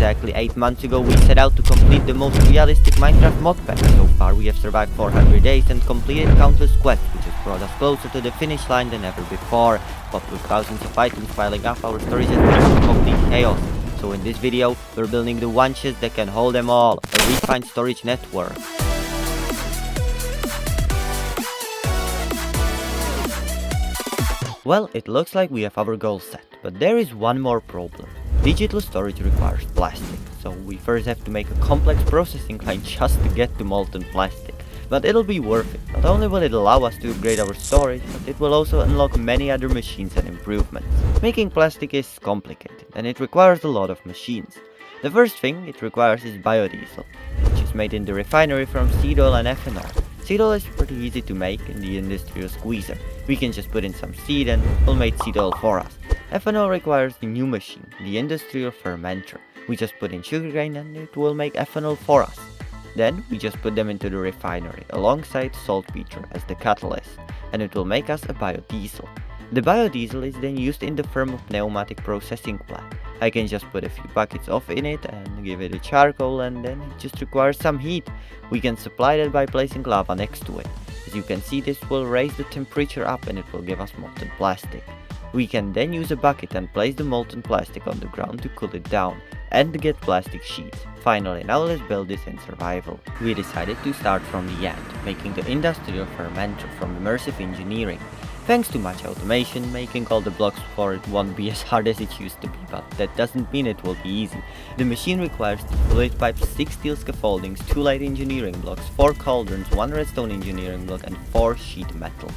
Exactly 8 months ago we set out to complete the most realistic Minecraft modpack. So far we have survived 400 days and completed countless quests, which has brought us closer to the finish line than ever before. But with thousands of items piling up, our storage has become complete chaos. So in this video, we're building the one chest that can hold them all, a refined storage network. Well, it looks like we have our goal set, but there is one more problem. Digital storage requires plastic, so we first have to make a complex processing line just to get to molten plastic. But it'll be worth it. Not only will it allow us to upgrade our storage, but it will also unlock many other machines and improvements. Making plastic is complicated, and it requires a lot of machines. The first thing it requires is biodiesel, which is made in the refinery from seed oil and ethanol. Seed oil is pretty easy to make in the industrial squeezer. We can just put in some seed and it will make seed oil for us. Ethanol requires the new machine, the industrial fermenter. We just put in sugarcane and it will make ethanol for us. Then we just put them into the refinery alongside saltpeter as the catalyst, and it will make us a biodiesel. The biodiesel is then used in the thermopneumatic processing plant. I can just put a few buckets of in it and give it a charcoal, and then it just requires some heat. We can supply that by placing lava next to it. As you can see, this will raise the temperature up and it will give us molten plastic. We can then use a bucket and place the molten plastic on the ground to cool it down and get plastic sheets. Finally, now let's build this in survival. We decided to start from the end, making the industrial fermenter from immersive engineering. Thanks to much automation, making all the blocks for it won't be as hard as it used to be, but that doesn't mean it will be easy. The machine requires 2 fluid pipes, 6 steel scaffoldings, 2 light engineering blocks, 4 cauldrons, 1 redstone engineering block and 4 sheet metal.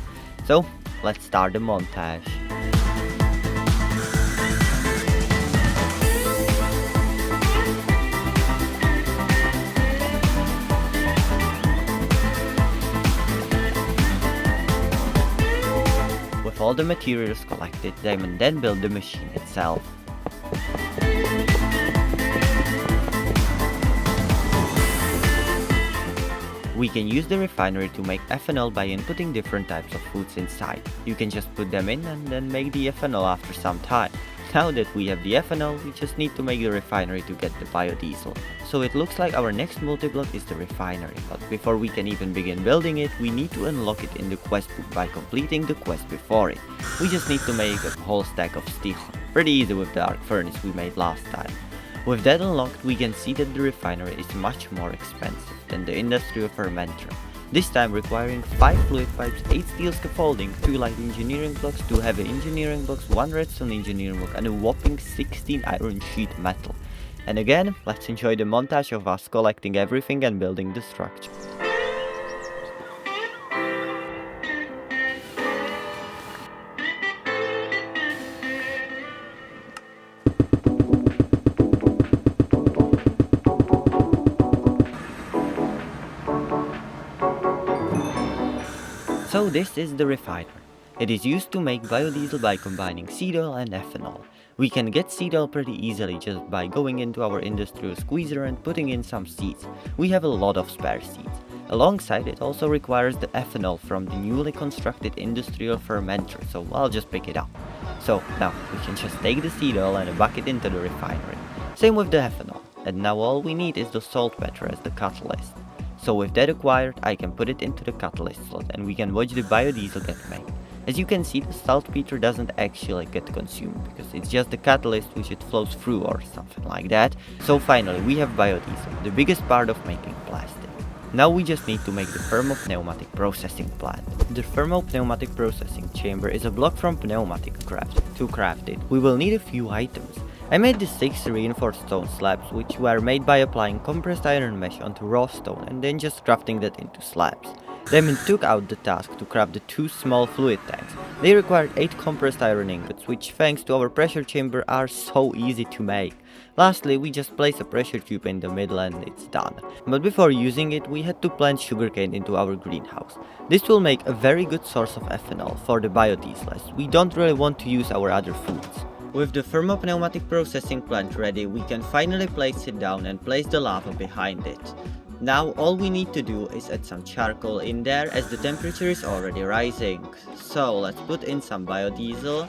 So, let's start the montage. With all the materials collected, Diamond then built the machine itself. We can use the refinery to make ethanol by inputting different types of foods inside. You can just put them in and then make the ethanol after some time. Now that we have the ethanol, we just need to make the refinery to get the biodiesel. So it looks like our next multi-block is the refinery, but before we can even begin building it, we need to unlock it in the quest book by completing the quest before it. We just need to make a whole stack of steel. Pretty easy with the arc furnace we made last time. With that unlocked, we can see that the refinery is much more expensive than the industrial fermenter. This time requiring 5 fluid pipes, 8 steel scaffolding, 2 light engineering blocks, 2 heavy engineering blocks, 1 redstone engineering block and a whopping 16 iron sheet metal. And again, let's enjoy the montage of us collecting everything and building the structure. So this is the refinery. It is used to make biodiesel by combining seed oil and ethanol. We can get seed oil pretty easily just by going into our industrial squeezer and putting in some seeds. We have a lot of spare seeds. Alongside, it also requires the ethanol from the newly constructed industrial fermenter, so I'll just pick it up. So now we can just take the seed oil and a bucket into the refinery. Same with the ethanol. And now all we need is the saltpeter as the catalyst. So with that acquired, I can put it into the catalyst slot and we can watch the biodiesel get made. As you can see, the saltpeter doesn't actually get consumed because it's just the catalyst which it flows through or something like that. So finally we have biodiesel, the biggest part of making plastic. Now we just need to make the thermopneumatic processing plant. The thermopneumatic processing chamber is a block from PneumaticCraft. To craft it, we will need a few items. I made the 6 reinforced stone slabs, which were made by applying compressed iron mesh onto raw stone and then just crafting that into slabs. Diamond took out the task to craft the 2 small fluid tanks. They required 8 compressed iron ingots, which thanks to our pressure chamber are so easy to make. Lastly, we just place a pressure tube in the middle and it's done. But before using it, we had to plant sugarcane into our greenhouse. This will make a very good source of ethanol for the biodiesel, as we don't really want to use our other foods. With the thermopneumatic processing plant ready, we can finally place it down and place the lava behind it. Now all we need to do is add some charcoal in there as the temperature is already rising. So let's put in some biodiesel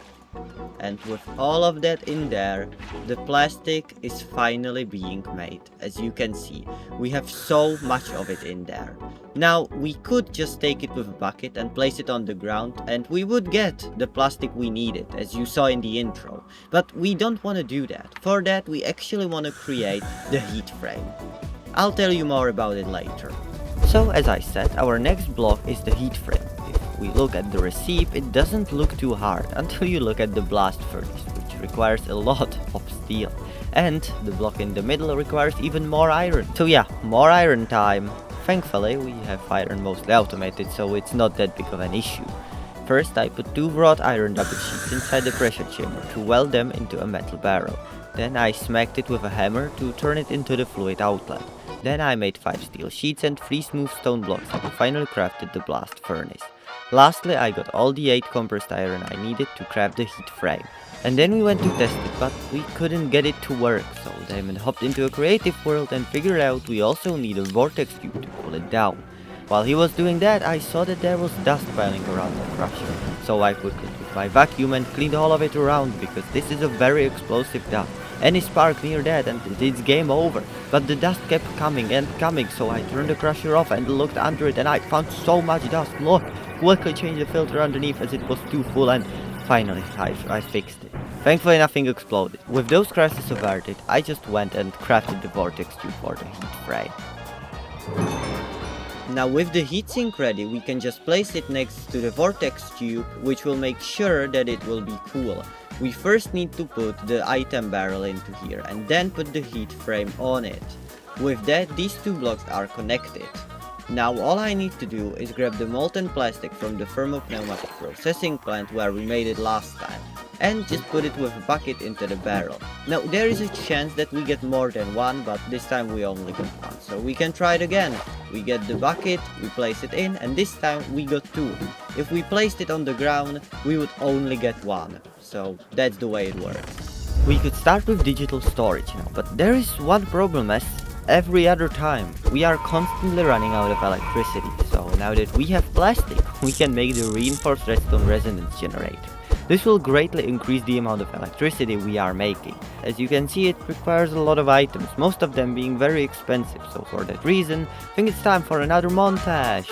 And with all of that in there, the plastic is finally being made. As you can see, we have so much of it in there. Now, we could just take it with a bucket and place it on the ground and we would get the plastic we needed, as you saw in the intro. But we don't want to do that. For that, we actually want to create the heat frame. I'll tell you more about it later. So, as I said, our next block is the heat frame. If we look at the recipe, it doesn't look too hard until you look at the blast furnace, which requires a lot of steel. And the block in the middle requires even more iron. So yeah, more iron time. Thankfully, we have iron mostly automated, so it's not that big of an issue. First, I put 2 wrought iron double sheets inside the pressure chamber to weld them into a metal barrel. Then I smacked it with a hammer to turn it into the fluid outlet. Then I made 5 steel sheets and 3 smooth stone blocks and finally crafted the blast furnace. Lastly, I got all the 8 compressed iron I needed to craft the heat frame. And then we went to test it, but we couldn't get it to work, so Damon hopped into a creative world and figured out we also need a vortex tube to cool it down. While he was doing that, I saw that there was dust piling around the crusher, so I quickly took my vacuum and cleaned all of it around, because this is a very explosive dust. Any spark near that and it's game over. But the dust kept coming and coming, so I turned the crusher off and looked under it and I found so much dust. Look, quickly changed the filter underneath as it was too full and finally I fixed it. Thankfully nothing exploded. With those crashes averted, I just went and crafted the vortex tube for the heat frame. Now with the heatsink ready, we can just place it next to the vortex tube, which will make sure that it will be cool. We first need to put the item barrel into here and then put the heat frame on it. With that, these 2 blocks are connected. Now all I need to do is grab the molten plastic from the thermopneumatic processing plant where we made it last time and just put it with a bucket into the barrel. Now there is a chance that we get more than 1, but this time we only got 1, so we can try it again. We get the bucket, we place it in, and this time we got 2. If we placed it on the ground, we would only get 1, so that's the way it works. We could start with digital storage now, but there is one problem. As every other time, we are constantly running out of electricity, so now that we have plastic, we can make the reinforced redstone resonance generator. This will greatly increase the amount of electricity we are making. As you can see, it requires a lot of items, most of them being very expensive, so for that reason, I think it's time for another montage.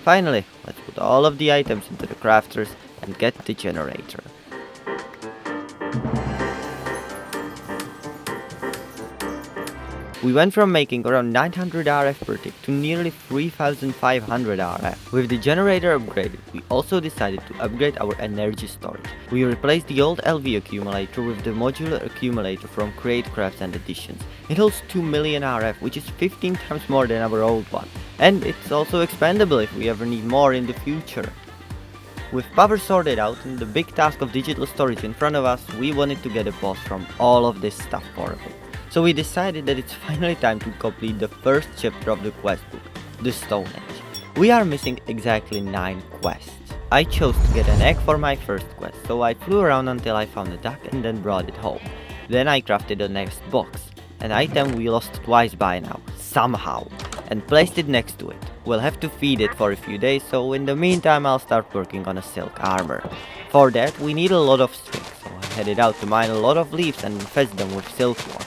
Finally, let's put all of the items into the crafters and get the generator. We went from making around 900 RF per tick to nearly 3500 RF. With the generator upgraded, we also decided to upgrade our energy storage. We replaced the old LV accumulator with the modular accumulator from Create Crafts and Additions. It holds 2 million RF, which is 15 times more than our old one. And it's also expandable if we ever need more in the future. With power sorted out and the big task of digital storage in front of us, we wanted to get a boss from all of this stuff for a bit. So we decided that it's finally time to complete the first chapter of the quest book, the Stone Age. We are missing exactly 9 quests. I chose to get an egg for my first quest, so I flew around until I found a duck and then brought it home. Then I crafted the next box, an item we lost twice by now, somehow, and placed it next to it. We'll have to feed it for a few days, so in the meantime I'll start working on a silk armor. For that we need a lot of string, so I headed out to mine a lot of leaves and fetch them with silkworm.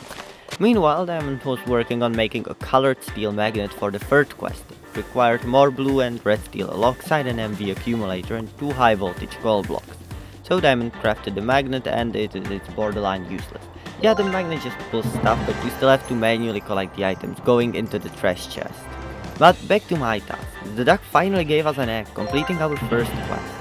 Meanwhile, Diamond was working on making a colored steel magnet for the third quest. It required more blue and red steel alongside an MV accumulator and 2 high voltage coal blocks. So Diamond crafted the magnet and it's borderline useless. Yeah, the magnet just pulls stuff, but you still have to manually collect the items going into the trash chest. But back to my task. The duck finally gave us an egg, completing our first quest.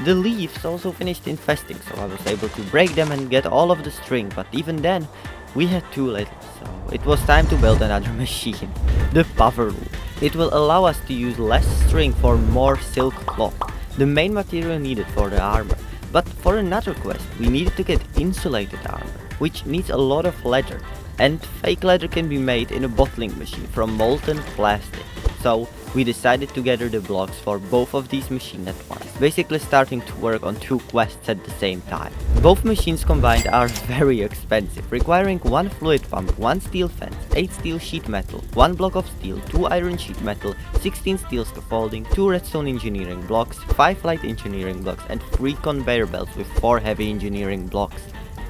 The leaves also finished infesting, so I was able to break them and get all of the string, but even then, we had too little, so it was time to build another machine, the Power Loom. It will allow us to use less string for more silk cloth, the main material needed for the armor. But for another quest, we needed to get insulated armor, which needs a lot of leather, and fake leather can be made in a bottling machine from molten plastic. So we decided to gather the blocks for both of these machines at once, basically starting to work on 2 quests at the same time. Both machines combined are very expensive, requiring 1 fluid pump, 1 steel fence, 8 steel sheet metal, 1 block of steel, 2 iron sheet metal, 16 steel scaffolding, 2 redstone engineering blocks, 5 light engineering blocks, and 3 conveyor belts with 4 heavy engineering blocks.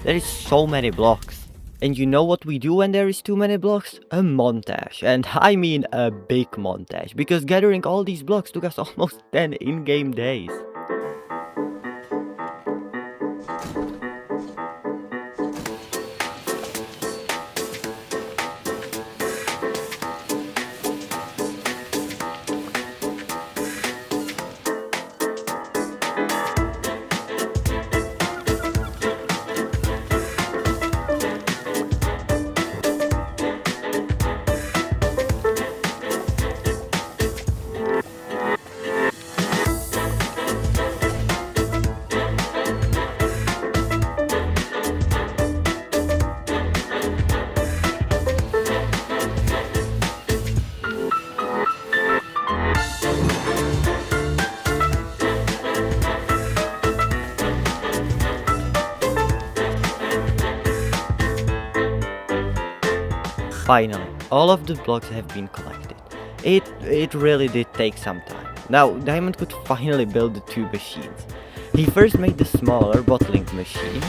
There is so many blocks. And you know what we do when there is too many blocks? A montage. And I mean a big montage, because gathering all these blocks took us almost 10 in-game days. Finally, all of the blocks have been collected. It really did take some time. Now, Diamond could finally build the 2 machines. He first made the smaller bottling machine,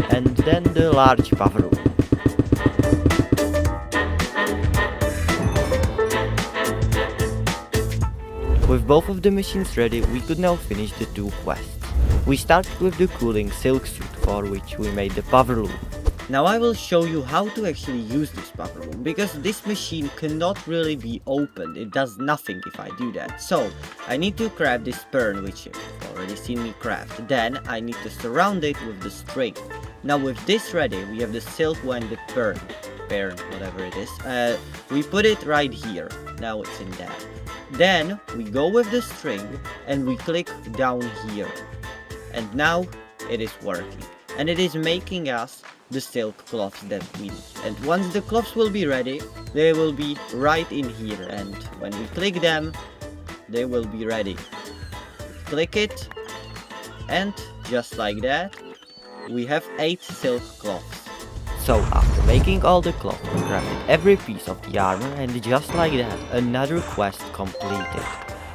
and then the large power room. With both of the machines ready, we could now finish the 2 quests. We started with the cooling silk suit, for which we made the power loom. Now I will show you how to actually use this power loom, because this machine cannot really be opened, it does nothing if I do that. So I need to craft this pern, which you've already seen me craft. Then I need to surround it with the string. Now with this ready, we have the silk and the pern, whatever it is. We put it right here, now it's in there. Then we go with the string and we click down here, and now it is working, and it is making us the silk cloths that we need. And once the cloths will be ready, they will be right in here, and when we click them, they will be ready. Click it, and just like that, we have 8 silk cloths. So after making all the cloth, we crafted every piece of the armor, and just like that, another quest completed.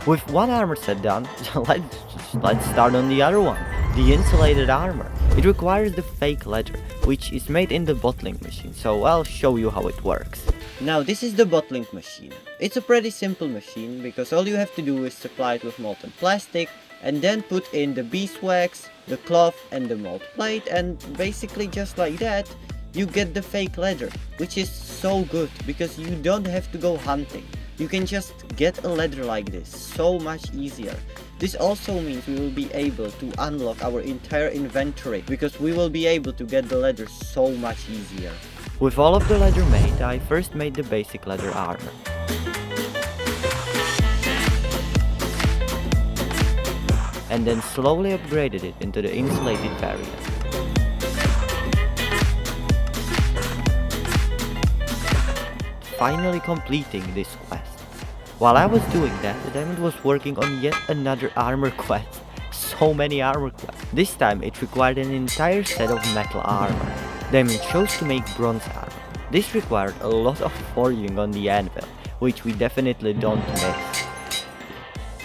With 1 armor set done, let's start on the other one, the insulated armor. It requires the fake leather, which is made in the bottling machine, so I'll show you how it works. Now this is the bottling machine. It's a pretty simple machine, because all you have to do is supply it with molten plastic, and then put in the beeswax, the cloth, and the mold plate, and basically just like that, you get the fake leather, which is so good because you don't have to go hunting. You can just get a leather like this, so much easier. This also means we will be able to unlock our entire inventory, because we will be able to get the leather so much easier. With all of the leather made, I first made the basic leather armor. And then slowly upgraded it into the insulated variant. Finally completing this quest. While I was doing that, the Diamond was working on yet another armor quest. So many armor quests. This time it required an entire set of metal armor. Diamond chose to make bronze armor. This required a lot of forging on the anvil, which we definitely don't miss.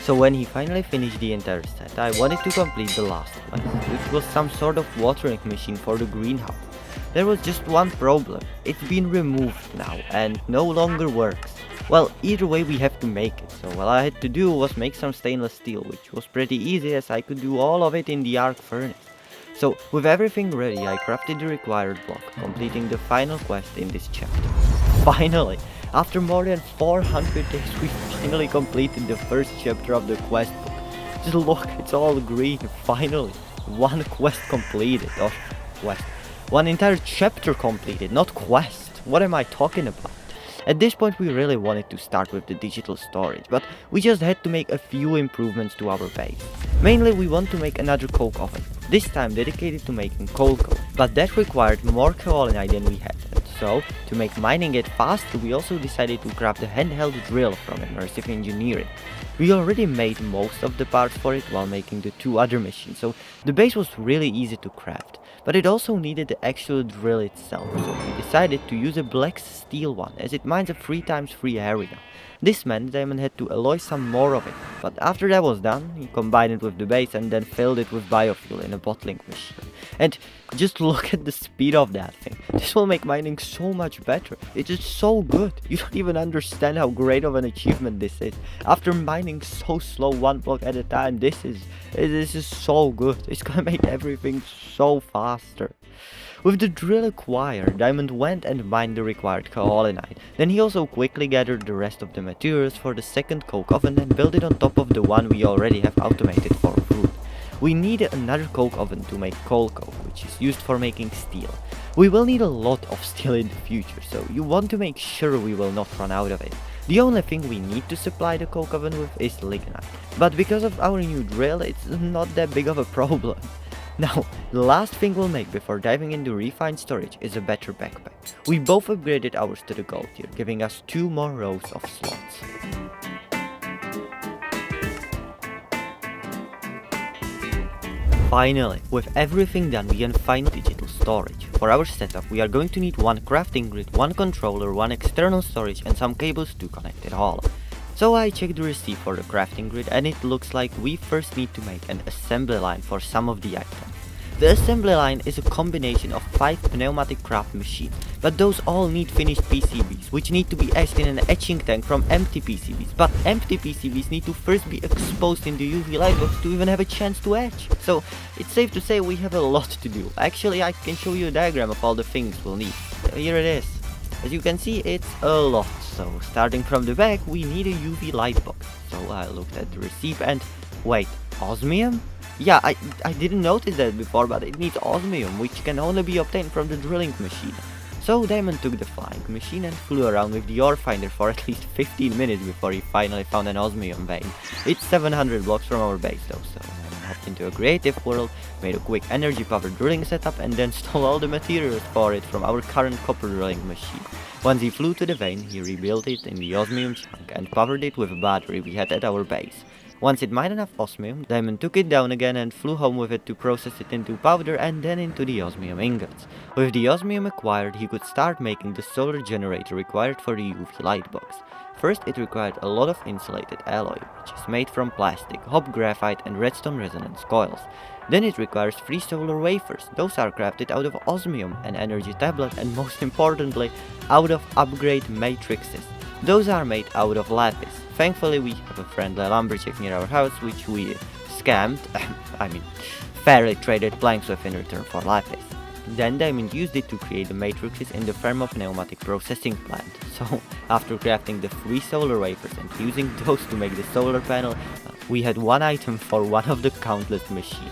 So when he finally finished the entire set, I wanted to complete the last quest, which was some sort of watering machine for the greenhouse. There was just one problem, it's been removed now and no longer works. Well, either way we have to make it, so what I had to do was make some stainless steel, which was pretty easy as I could do all of it in the arc furnace. So with everything ready, I crafted the required block, completing the final quest in this chapter. Finally, after more than 400 days, we finally completed the first chapter of the quest book. Just look, it's all green, finally. One quest completed, or quest. One entire chapter completed, not quest. What am I talking about? At this point we really wanted to start with the digital storage, but we just had to make a few improvements to our base. Mainly we want to make another coke oven, this time dedicated to making coal coke, but that required more kaolinite than we had. So, to make mining it faster, we also decided to craft a handheld drill from Immersive Engineering. We already made most of the parts for it while making the two other machines, so the base was really easy to craft. But it also needed the actual drill itself, so we decided to use a black steel one, as it mines a 3x3 area. This meant Damon had to alloy some more of it, but after that was done, he combined it with the base and then filled it with biofuel in a bottling machine. And just look at the speed of that thing. This will make mining so much better. It is so good. You don't even understand how great of an achievement this is. After mining so slow, one block at a time, this is so good. It's gonna make everything so faster. With the drill acquired, Diamond went and mined the required kaolinite. Then he also quickly gathered the rest of the materials for the second coke oven and built it on top of the one we already have automated for food. We need another coke oven to make coal coke, which is used for making steel. We will need a lot of steel in the future, so you want to make sure we will not run out of it. The only thing we need to supply the coke oven with is lignite, but because of our new drill, it's not that big of a problem. Now, the last thing we'll make before diving into refined storage is a better backpack. We both upgraded ours to the gold tier, giving us 2 more rows of slots. Finally, with everything done, we can find digital storage. For our setup, we are going to need one crafting grid, one controller, one external storage and some cables to connect it all. So I checked the receipt for the crafting grid and it looks like we first need to make an assembly line for some of the items. The assembly line is a combination of 5 pneumatic craft machines, but those all need finished PCBs, which need to be etched in an etching tank from empty PCBs, but empty PCBs need to first be exposed in the UV light box to even have a chance to etch. So it's safe to say we have a lot to do. Actually, I can show you a diagram of all the things we'll need. Here it is. As you can see, it's a lot. So starting from the back, we need a UV light box. So I looked at the receipt and wait, osmium? Yeah, I didn't notice that before, but it needs osmium, which can only be obtained from the drilling machine. So Damon took the flying machine and flew around with the ore finder for at least 15 minutes before he finally found an osmium vein. It's 700 blocks from our base though, so Damon hopped into a creative world, made a quick energy powered drilling setup and then stole all the materials for it from our current copper drilling machine. Once he flew to the vein, he rebuilt it in the osmium chunk and powered it with a battery we had at our base. Once it mined enough osmium, Diamond took it down again and flew home with it to process it into powder and then into the osmium ingots. With the osmium acquired, he could start making the solar generator required for the UV light box. First, it required a lot of insulated alloy, which is made from plastic, hop graphite and redstone resonance coils. Then it requires 3 solar wafers. Those are crafted out of osmium, an energy tablet and most importantly, out of upgrade matrices. Those are made out of lapis. Thankfully we have a friendly lumberjack near our house which we scammed, fairly traded planks with in return for lapis. Then Diamond used it to create the matrices in the thermopneumatic processing plant. So after crafting the 3 solar wafers and using those to make the solar panel, we had one item for one of the countless machines.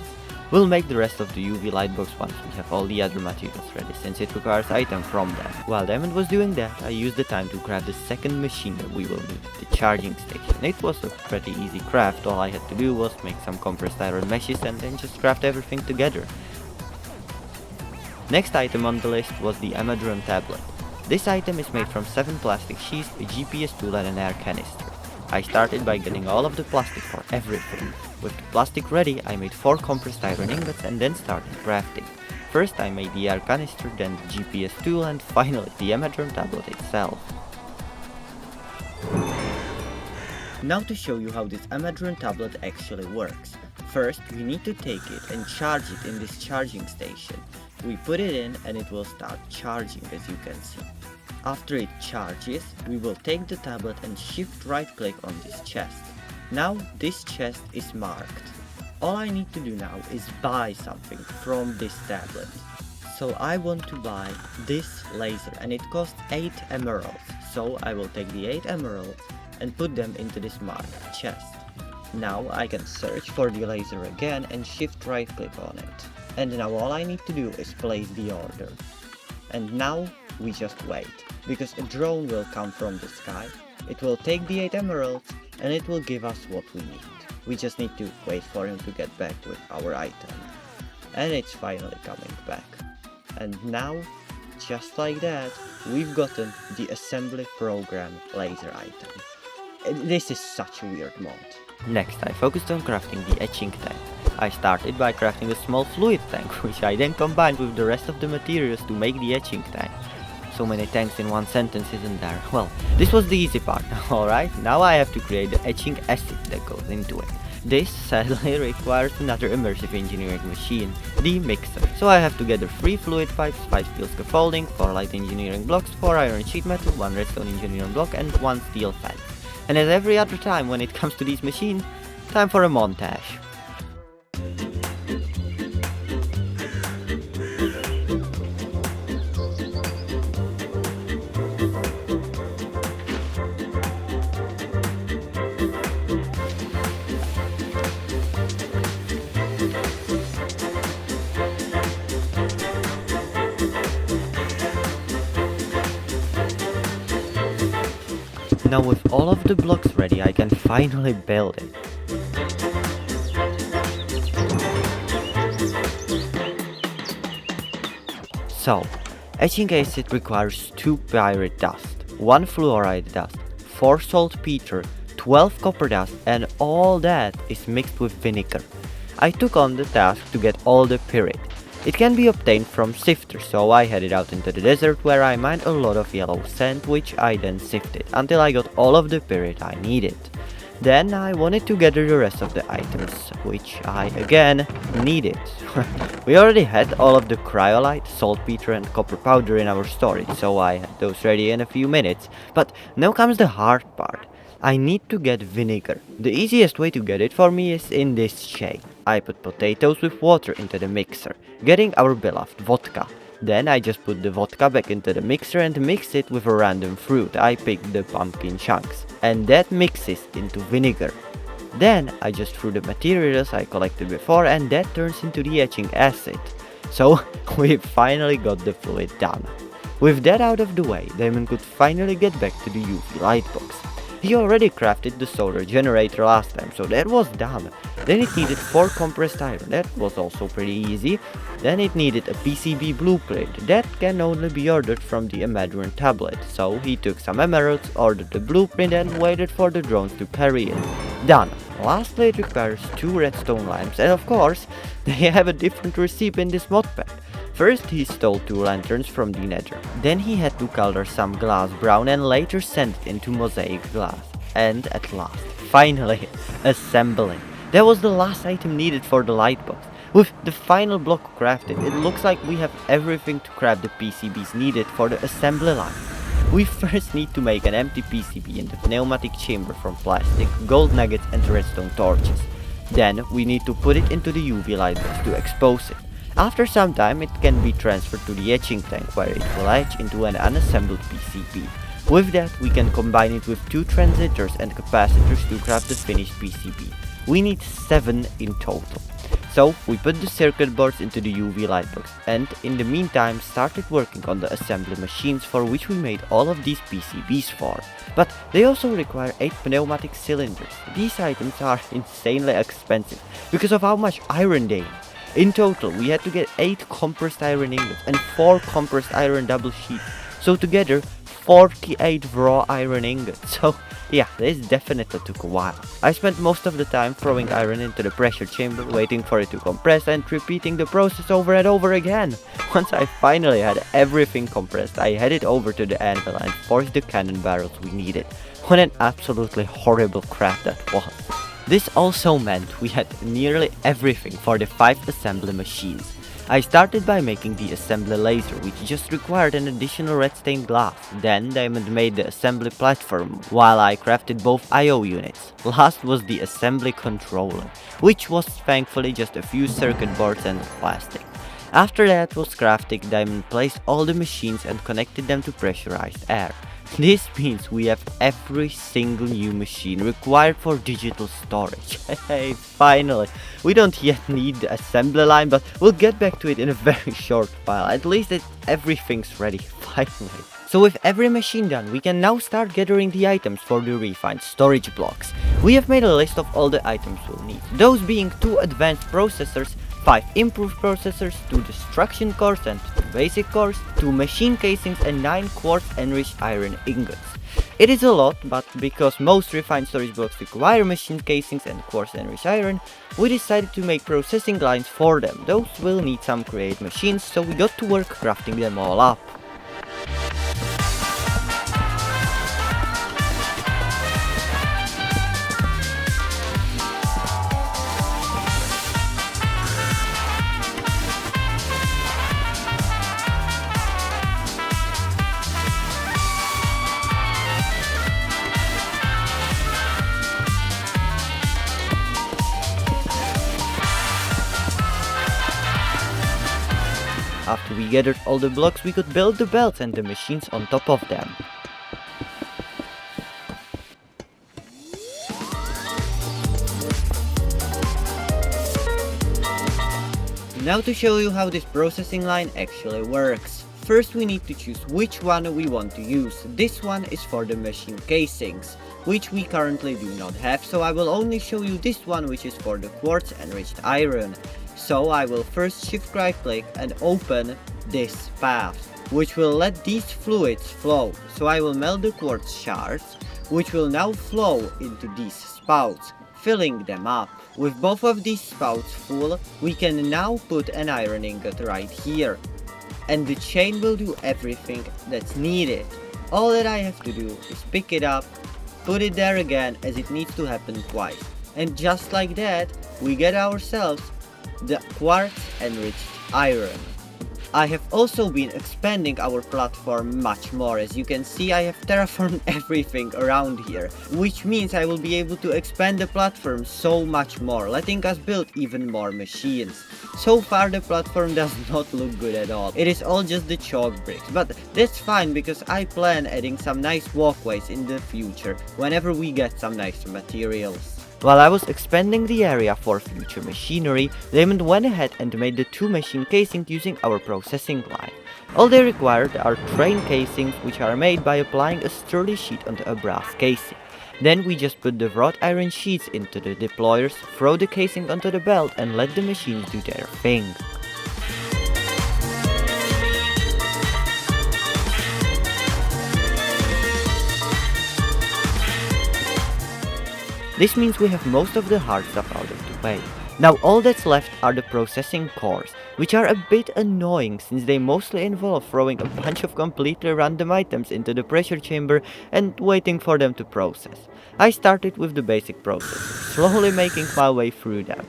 We'll make the rest of the UV light box once we have all the other materials ready, since it requires items from them. While Diamond was doing that, I used the time to craft the second machine that we will need, the charging station. It was a pretty easy craft, all I had to do was make some compressed iron meshes and then just craft everything together. Next item on the list was the Amadron tablet. This item is made from 7 plastic sheets, a GPS tool and an air canister. I started by getting all of the plastic for everything. With the plastic ready, I made 4 compressed iron ingots and then started crafting. First I made the air canister, then the GPS tool and finally the Amadron tablet itself. Now to show you how this Amadron tablet actually works. First we need to take it and charge it in this charging station. We put it in and it will start charging, as you can see. After it charges, we will take the tablet and shift right click on this chest. Now this chest is marked. All I need to do now is buy something from this tablet. So I want to buy this laser and it costs 8 emeralds. So I will take the 8 emeralds and put them into this marked chest. Now I can search for the laser again and shift right click on it. And now all I need to do is place the order. And now we just wait, because a drone will come from the sky, it will take the 8 emeralds, and it will give us what we need. We just need to wait for him to get back with our item. And it's finally coming back. And now, just like that, we've gotten the assembly program laser item. This is such a weird mod. Next, I focused on crafting the etching tank. I started by crafting a small fluid tank, which I then combined with the rest of the materials to make the etching tank. So many tanks in one sentence, isn't there? Well, this was the easy part, alright? Now I have to create the etching acid that goes into it. This sadly requires another immersive engineering machine, the mixer. So I have to gather 3 fluid pipes, 5 steel scaffolding, 4 light engineering blocks, 4 iron sheet metal, 1 redstone engineering block and 1 steel fence. And as every other time when it comes to these machines, time for a montage. Now with all of the blocks ready, I can finally build it. So, etching acid requires 2 pyrite dust, 1 fluoride dust, 4 saltpeter, 12 copper dust, and all that is mixed with vinegar. I took on the task to get all the pyrite. It can be obtained from sifters, so I headed out into the desert where I mined a lot of yellow sand, which I then sifted until I got all of the pyrite I needed. Then I wanted to gather the rest of the items, which I again needed. We already had all of the cryolite, saltpeter and copper powder in our storage, so I had those ready in a few minutes. But now comes the hard part. I need to get vinegar. The easiest way to get it for me is in this shape. I put potatoes with water into the mixer, getting our beloved vodka. Then I just put the vodka back into the mixer and mix it with a random fruit. I picked the pumpkin chunks, and that mixes into vinegar. Then I just threw the materials I collected before, and that turns into the etching acid. So we finally got the fluid done. With that out of the way, Damon could finally get back to the UV lightbox. He already crafted the solar generator last time, so that was done. Then it needed 4 compressed iron, that was also pretty easy. Then it needed a PCB blueprint, that can only be ordered from the Emerald tablet. So he took some emeralds, ordered the blueprint and waited for the drones to carry it. Done. Lastly it requires 2 redstone lamps, and of course, they have a different recipe in this modpack. First he stole 2 lanterns from the nether, then he had to color some glass brown and later send it into mosaic glass. And at last, finally, assembling. That was the last item needed for the lightbox. With the final block crafted, it looks like we have everything to craft the PCBs needed for the assembly line. We first need to make an empty PCB in the pneumatic chamber from plastic, gold nuggets and redstone torches. Then we need to put it into the UV lightbox to expose it. After some time it can be transferred to the etching tank where it will etch into an unassembled PCB. With that we can combine it with 2 transistors and capacitors to craft the finished PCB. We need 7 in total. So we put the circuit boards into the UV lightbox and in the meantime started working on the assembly machines for which we made all of these PCBs for. But they also require 8 pneumatic cylinders. These items are insanely expensive because of how much iron they need. In total, we had to get 8 compressed iron ingots and 4 compressed iron double sheets. So together, 48 raw iron ingots. So yeah, this definitely took a while. I spent most of the time throwing iron into the pressure chamber, waiting for it to compress and repeating the process over and over again. Once I finally had everything compressed, I headed over to the anvil and forged the cannon barrels we needed. What an absolutely horrible craft that was. This also meant we had nearly everything for the 5 assembly machines. I started by making the assembly laser, which just required an additional red stained glass. Then Diamond made the assembly platform, while I crafted both I/O units. Last was the assembly controller, which was thankfully just a few circuit boards and plastic. After that was crafting, Diamond placed all the machines and connected them to pressurized air. This means we have every single new machine required for digital storage. Hey, finally! We don't yet need the assembly line, but we'll get back to it in a very short while. At least everything's ready, finally. So with every machine done, we can now start gathering the items for the refined storage blocks. We have made a list of all the items we'll need, those being 2 advanced processors, 5 improved processors, 2 destruction cores and 2 basic cores, 2 machine casings and 9 quartz enriched iron ingots. It is a lot, but because most refined storage blocks require machine casings and quartz enriched iron, we decided to make processing lines for them. Those will need some create machines, so we got to work crafting them all up. After we gathered all the blocks, we could build the belts and the machines on top of them. Now to show you how this processing line actually works. First we need to choose which one we want to use. This one is for the machine casings, which we currently do not have, so I will only show you this one, which is for the quartz enriched iron. So I will first shift right click and open this path, which will let these fluids flow. So I will melt the quartz shards, which will now flow into these spouts, filling them up. With both of these spouts full, we can now put an iron ingot right here. And the chain will do everything that's needed. All that I have to do is pick it up, put it there again, as it needs to happen twice. And just like that, we get ourselves the quartz enriched iron. I have also been expanding our platform much more. As you can see, I have terraformed everything around here, which means I will be able to expand the platform so much more, letting us build even more machines. So far the platform does not look good at all. It is all just the chalk bricks, but that's fine because I plan adding some nice walkways in the future whenever we get some nice materials. While I was expanding the area for future machinery, Diamond went ahead and made the 2 machine casings using our processing line. All they required are train casings, which are made by applying a sturdy sheet onto a brass casing. Then we just put the wrought iron sheets into the deployers, throw the casing onto the belt and let the machines do their thing. This means we have most of the hard stuff out of the way. Now all that's left are the processing cores, which are a bit annoying since they mostly involve throwing a bunch of completely random items into the pressure chamber and waiting for them to process. I started with the basic process, slowly making my way through them.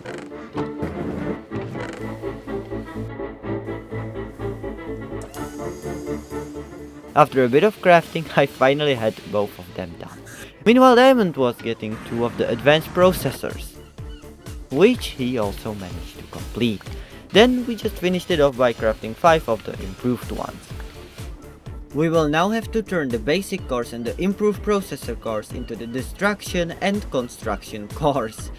After a bit of crafting, I finally had both of them done. Meanwhile, Diamond was getting 2 of the advanced processors, which he also managed to complete. Then we just finished it off by crafting 5 of the improved ones. We will now have to turn the basic cores and the improved processor cores into the destruction and construction cores.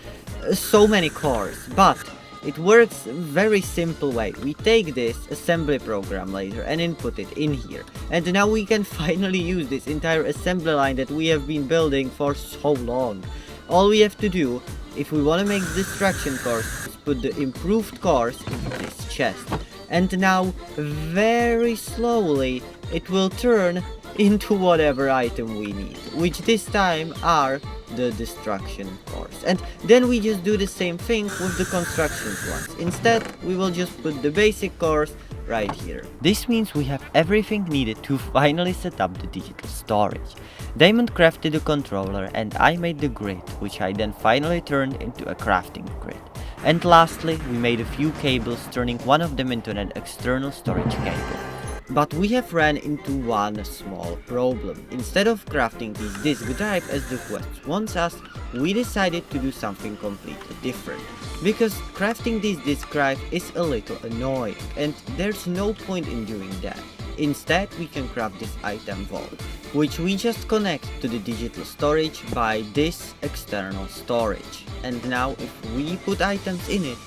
So many cores, but it works a very simple way. We take this assembly program later and input it in here. And now we can finally use this entire assembly line that we have been building for so long. All we have to do, if we want to make destruction cores, is put the improved cores into this chest. And now, very slowly, it will turn into whatever item we need, which this time are the destruction cores. And then we just do the same thing with the construction ones. Instead, we will just put the basic cores right here. This means we have everything needed to finally set up the digital storage. Diamond crafted the controller and I made the grid, which I then finally turned into a crafting grid. And lastly, we made a few cables, turning one of them into an external storage cable. But we have ran into one small problem. Instead of crafting this disk drive as the quest wants us, we decided to do something completely different. Because crafting this disk drive is a little annoying, and there's no point in doing that. Instead, we can craft this item vault, which we just connect to the digital storage by this external storage. And now if we put items in it,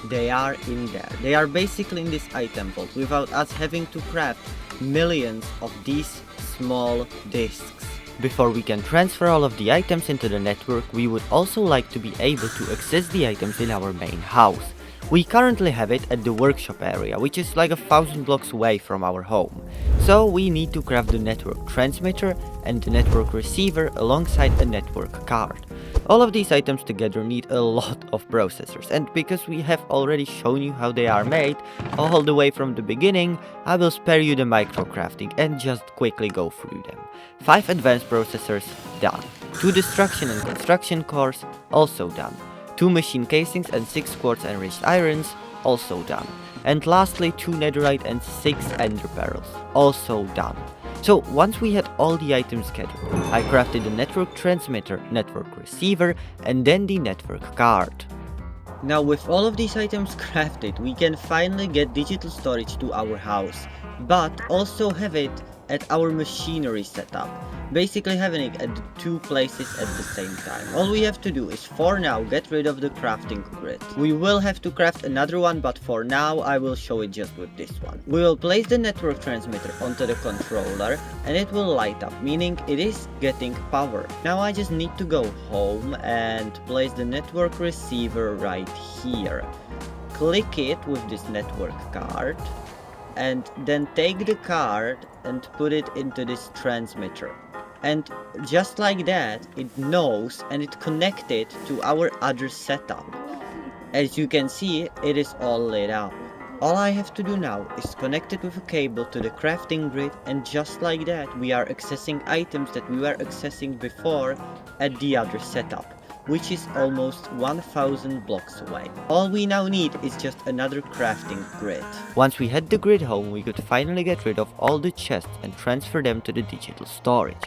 they are in there. They are basically in this item vault without us having to craft millions of these small disks. Before we can transfer all of the items into the network, we would also like to be able to access the items in our main house. We currently have it at the workshop area, which is like 1,000 blocks away from our home. So we need to craft the network transmitter and the network receiver alongside a network card. All of these items together need a lot of processors, and because we have already shown you how they are made all the way from the beginning, I will spare you the microcrafting and just quickly go through them. 5 advanced processors, done. 2 destruction and construction cores, also done. 2 machine casings and 6 quartz enriched irons, also done. And lastly 2 netherite and 6 ender pearls, also done. So once we had all the items gathered, I crafted the network transmitter, network receiver, and then the network card. Now with all of these items crafted, we can finally get digital storage to our house, but also have it at our machinery setup, basically having it at the 2 places at the same time. All we have to do is for now get rid of the crafting grid. We will have to craft another one, but for now I will show it just with this one. We will place the network transmitter onto the controller and it will light up, meaning it is getting power. Now I just need to go home and place the network receiver right here. Click it with this network card, and then take the card and put it into this transmitter. And just like that, it knows and it connected to our other setup. As you can see, it is all lit up. All I have to do now is connect it with a cable to the crafting grid, and just like that we are accessing items that we were accessing before at the other setup, which is almost 1,000 blocks away. All we now need is just another crafting grid. Once we had the grid home, we could finally get rid of all the chests and transfer them to the digital storage.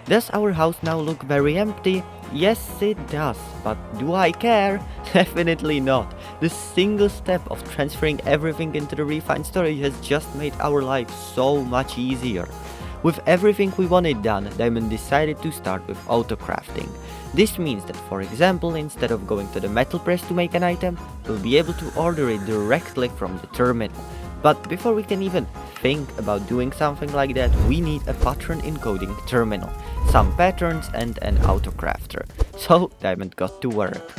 Does our house now look very empty? Yes, it does, but do I care? Definitely not. The single step of transferring everything into the refined storage has just made our life so much easier. With everything we wanted done, Diamond decided to start with auto crafting. This means that, for example, instead of going to the metal press to make an item, we'll be able to order it directly from the terminal. But before we can even think about doing something like that, we need a pattern encoding terminal, some patterns and an auto crafter. So Diamond got to work.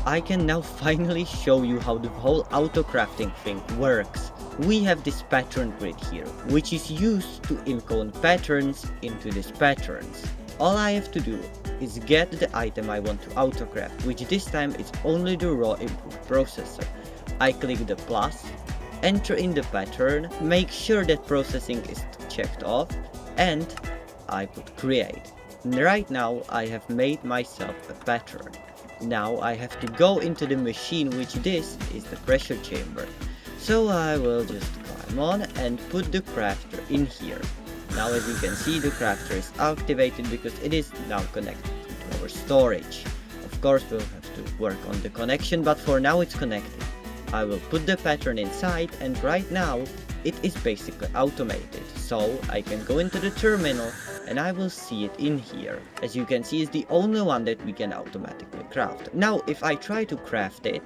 I can now finally show you how the whole auto crafting thing works. We have this pattern grid here, which is used to encode patterns into these patterns. All I have to do is get the item I want to auto craft, which this time is only the raw input processor. I click the plus, enter in the pattern, make sure that processing is checked off, and I put create. And right now I have made myself a pattern. Now I have to go into the machine, which this is the pressure chamber. So I will just climb on and put the crafter in here. Now as you can see, the crafter is activated because it is now connected to our storage. Of course we'll have to work on the connection, but for now it's connected. I will put the pattern inside, and right now it is basically automated. So I can go into the terminal and I will see it in here. As you can see, it's the only one that we can automatically craft. Now if I try to craft it,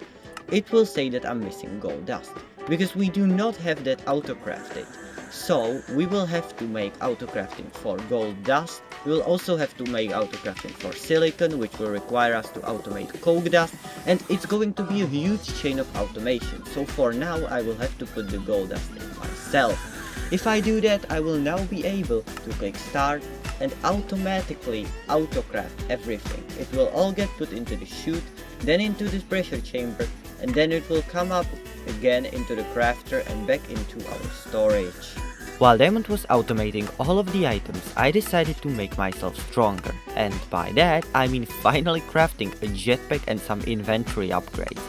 it will say that I'm missing gold dust, because we do not have that auto crafted. So we will have to make auto crafting for gold dust. We will also have to make auto crafting for silicon, which will require us to automate coke dust, and it's going to be a huge chain of automation. So for now I will have to put the gold dust in myself. If I do that, I will now be able to click start and automatically auto craft everything. It will all get put into the chute, then into this pressure chamber, and then it will come up again into the crafter and back into our storage. While Diamond was automating all of the items, I decided to make myself stronger, and by that I mean finally crafting a jetpack and some inventory upgrades.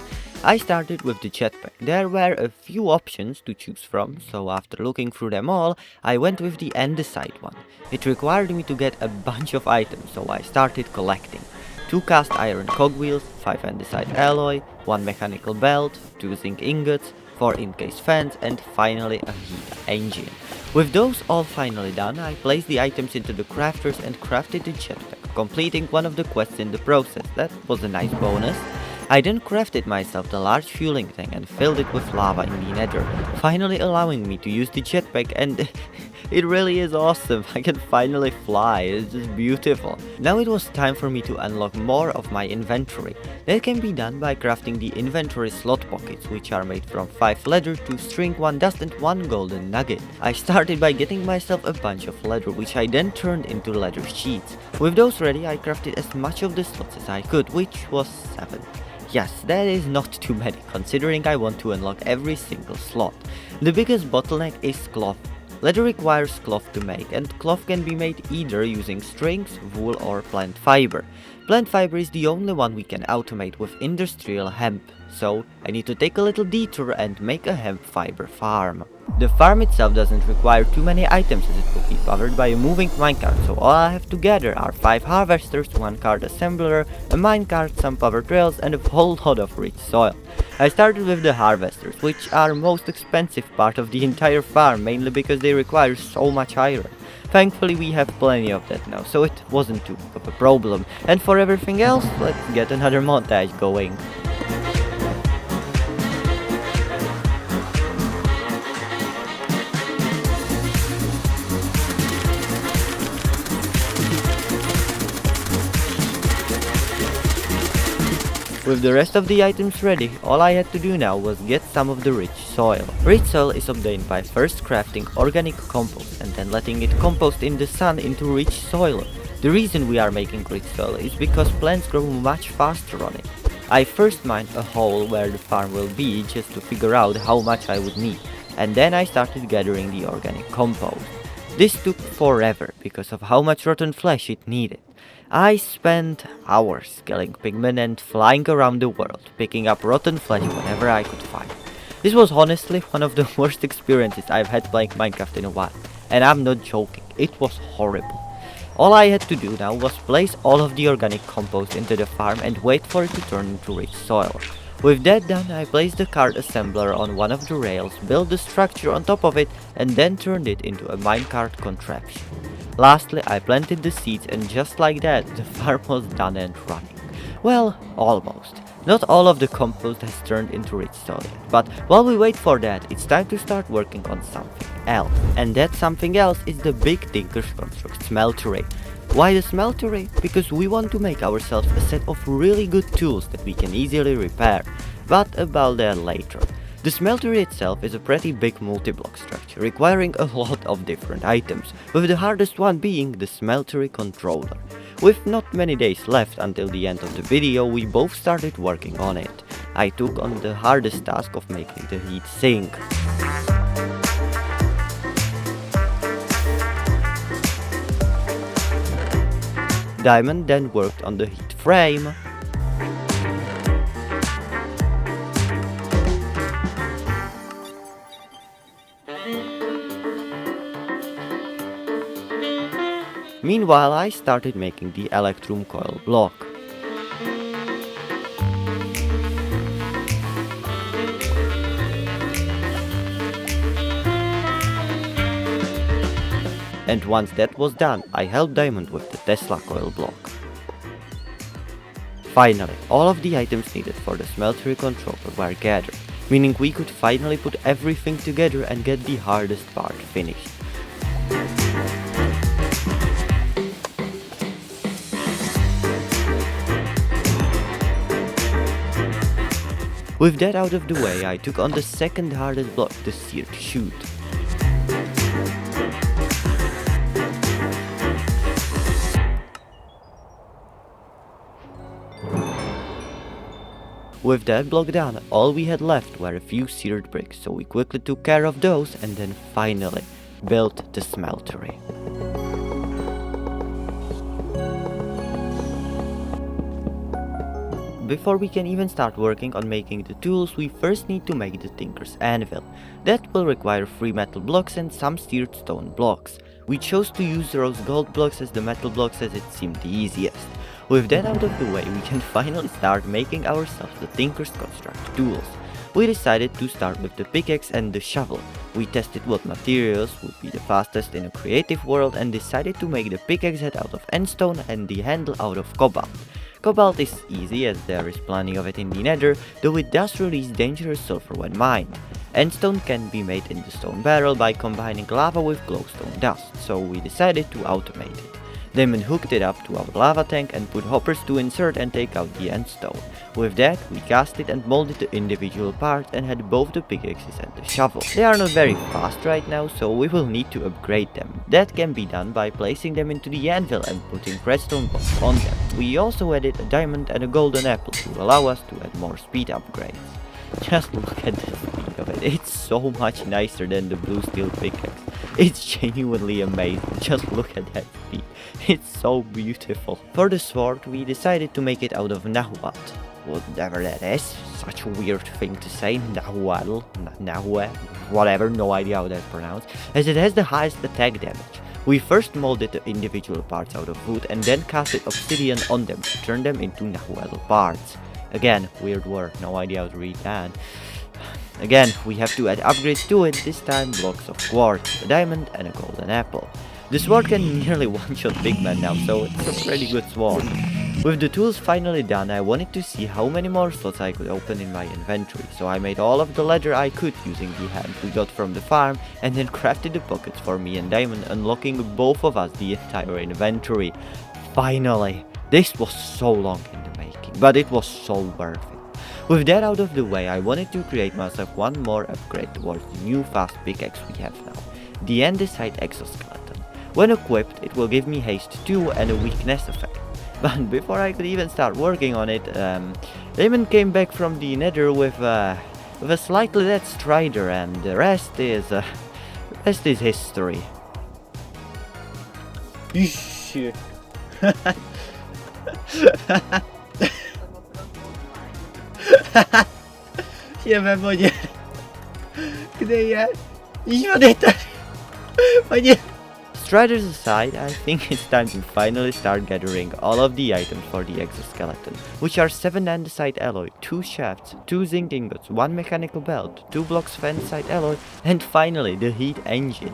I started with the jetpack. There were a few options to choose from, so after looking through them all, I went with the andesite one. It required me to get a bunch of items, so I started collecting. 2 cast iron cogwheels, 5 andesite alloy, 1 mechanical belt, 2 zinc ingots, 4 in-case fans, and finally a heat engine. With those all finally done, I placed the items into the crafters and crafted the jetpack, completing one of the quests in the process. That was a nice bonus. I then crafted myself the large fueling tank and filled it with lava in the nether, finally allowing me to use the jetpack, and it really is awesome. I can finally fly, it's just beautiful. Now it was time for me to unlock more of my inventory. That can be done by crafting the inventory slot pockets, which are made from 5 leather, 2 string, 1 dust and 1 golden nugget. I started by getting myself a bunch of leather, which I then turned into leather sheets. With those ready, I crafted as much of the slots as I could, which was 7. Yes, that is not too many, considering I want to unlock every single slot. The biggest bottleneck is cloth. Leather requires cloth to make, and cloth can be made either using strings, wool or plant fiber. Plant fiber is the only one we can automate with industrial hemp, so I need to take a little detour and make a hemp fiber farm. The farm itself doesn't require too many items as it will be powered by a moving minecart, so all I have to gather are 5 harvesters, 1 cart assembler, a minecart, some power trails and a whole lot of rich soil. I started with the harvesters, which are most expensive part of the entire farm, mainly because they require so much iron. Thankfully we have plenty of that now, so it wasn't too big of a problem. And for everything else, let's get another montage going. With the rest of the items ready, all I had to do now was get some of the rich soil. Rich soil is obtained by first crafting organic compost and then letting it compost in the sun into rich soil. The reason we are making rich soil is because plants grow much faster on it. I first mined a hole where the farm will be just to figure out how much I would need, and then I started gathering the organic compost. This took forever because of how much rotten flesh it needed. I spent hours killing pigmen and flying around the world, picking up rotten flesh whenever I could find. This was honestly one of the worst experiences I've had playing Minecraft in a while, and I'm not joking, it was horrible. All I had to do now was place all of the organic compost into the farm and wait for it to turn into rich soil. With that done, I placed the cart assembler on one of the rails, built the structure on top of it, and then turned it into a minecart contraption. Lastly, I planted the seeds, and just like that, the farm was done and running. Well, almost. Not all of the compost has turned into rich soil yet, but while we wait for that, it's time to start working on something else. And that something else is the big Tinker's Construct smeltery. Why the smeltery? Because we want to make ourselves a set of really good tools that we can easily repair, but about that later. The smeltery itself is a pretty big multi-block structure, requiring a lot of different items, with the hardest one being the smeltery controller. With not many days left until the end of the video, we both started working on it. I took on the hardest task of making the heat sink. Diamond then worked on the heat frame. Meanwhile, I started making the electrum coil block. And once that was done, I helped Diamond with the Tesla coil block. Finally, all of the items needed for the smeltery controller were gathered, meaning we could finally put everything together and get the hardest part finished. With that out of the way, I took on the second hardest block, the seared chute. With that block done, all we had left were a few seared bricks, so we quickly took care of those, and then finally, built the smeltery. Before we can even start working on making the tools, we first need to make the Tinker's Anvil. That will require 3 metal blocks and some seared stone blocks. We chose to use those gold blocks as the metal blocks as it seemed the easiest. With that out of the way, we can finally start making ourselves the Tinker's Construct tools. We decided to start with the pickaxe and the shovel. We tested what materials would be the fastest in a creative world and decided to make the pickaxe head out of endstone and the handle out of cobalt. Cobalt is easy as there is plenty of it in the nether, though it does release dangerous sulfur when mined. Endstone can be made in the stone barrel by combining lava with glowstone dust, so we decided to automate it. Damon hooked it up to our lava tank and put hoppers to insert and take out the endstone. With that, we cast it and molded the individual parts and had both the pickaxes and the shovel. They are not very fast right now, so we will need to upgrade them. That can be done by placing them into the anvil and putting redstone blocks on them. We also added a diamond and a golden apple to allow us to add more speed upgrades. Just look at the speed of it, it's so much nicer than the blue steel pickaxe. It's genuinely amazing, just look at that speed, it's so beautiful. For the sword we decided to make it out of nahuatl. Whatever that is, such a weird thing to say, nahuatl, nahue, whatever, no idea how that's pronounced, as it has the highest attack damage. We first molded the individual parts out of wood and then casted obsidian on them to turn them into nahuatl parts. Again, weird word, no idea how to read that. Again, we have to add upgrades to it, this time blocks of quartz, a diamond and a golden apple. The sword can nearly one-shot big man now, so it's a pretty good sword. With the tools finally done, I wanted to see how many more slots I could open in my inventory, so I made all of the leather I could using the hemp we got from the farm and then crafted the pockets for me and Diamond, unlocking both of us the entire inventory. Finally! This was so long in the making, but it was so worth it. With that out of the way, I wanted to create myself one more upgrade towards the new fast pickaxe we have now, the andesite exoskeleton. When equipped, it will give me haste 2 and a weakness effect. But before I could even start working on it, Damon came back from the nether with a slightly dead strider, and the rest is history. Shit. Siema, monie. Gdy idź moneta. Monie. Striders aside, I think it's time to finally start gathering all of the items for the exoskeleton, which are 7 andesite alloy, 2 shafts, 2 zinc ingots, 1 mechanical belt, 2 blocks of andesite alloy, and finally the heat engine.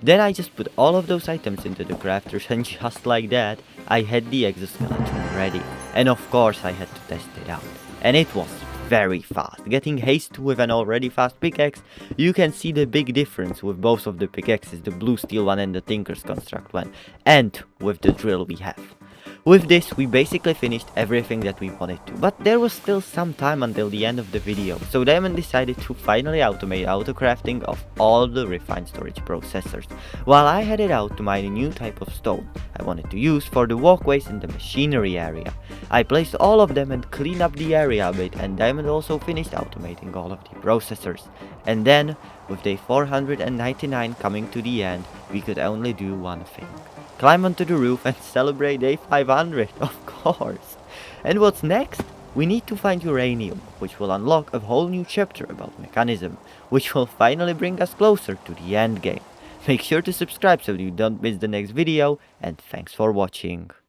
Then I just put all of those items into the crafters and just like that, I had the exoskeleton ready. And of course I had to test it out. And it was very fast. Getting haste with an already fast pickaxe, you can see the big difference with both of the pickaxes, the blue steel one and the Tinker's Construct one, and with the drill we have. With this, we basically finished everything that we wanted to, but there was still some time until the end of the video, so Diamond decided to finally automate auto-crafting of all the refined storage processors, while I headed out to mine a new type of stone I wanted to use for the walkways in the machinery area. I placed all of them and cleaned up the area a bit, and Diamond also finished automating all of the processors. And then, with day 499 coming to the end, we could only do one thing. Climb onto the roof and celebrate day 500, of course. And what's next? We need to find uranium, which will unlock a whole new chapter about mechanism, which will finally bring us closer to the end game. Make sure to subscribe so you don't miss the next video, and thanks for watching.